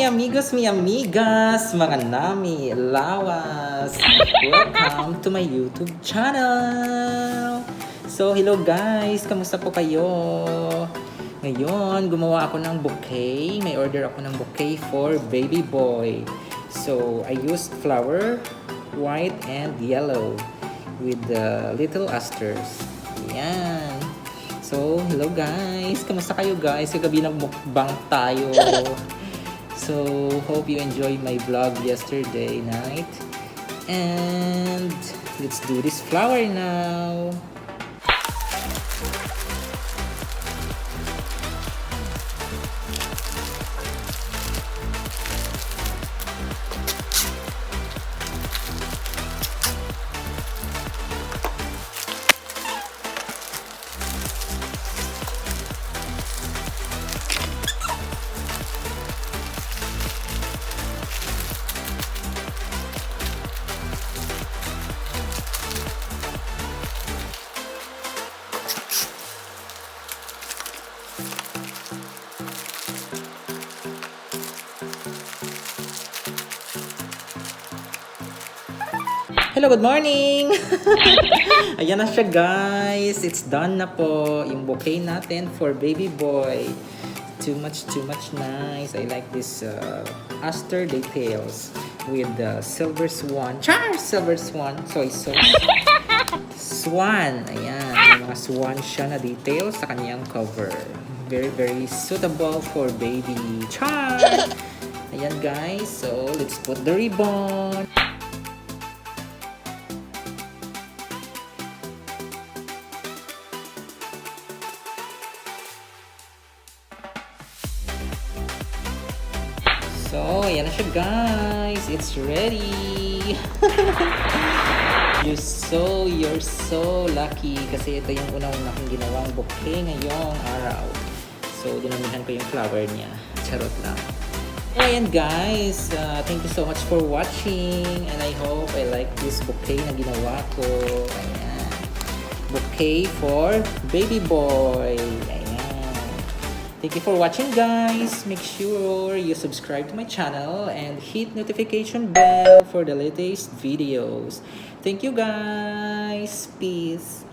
mi amigos, mi amigas, mga nami, lawas. Welcome to my YouTube channel. So, hello guys, kamusta po kayo? Ngayon, gumawa ako ng bouquet. May order ako ng bouquet for baby boy. So, I used flower, white and yellow with the little asters. Ayan. So, hello guys! Kamusta kayo guys? Kagabi nagmukbang tayo. So, hope you enjoyed my vlog yesterday night. And let's do this flower now. Hello, good morning! Ayan na siya guys. It's done na po. Yung bouquet natin for baby boy. Too much nice. I like this aster details with the silver swan. Char! Silver swan. Soy sauce. Swan. Ayan. May mga swan siya na details sa kanyang cover. Very suitable for baby. Char! Ayan guys. So, let's put the ribbon. So, ayan na siya guys. It's ready. You're so lucky kasi ito yung unang-una kong ginawang bouquet ngayong araw. So, dinamihan ko yung flower niya. Charot lang. Ayan guys. Thank you so much for watching. And I hope I like this bouquet na ginawa ko. Ayan. Bouquet for baby boy. Ayan. Thank you for watching guys. Make sure you subscribe to my channel and hit notification bell for the latest videos. Thank you guys. Peace.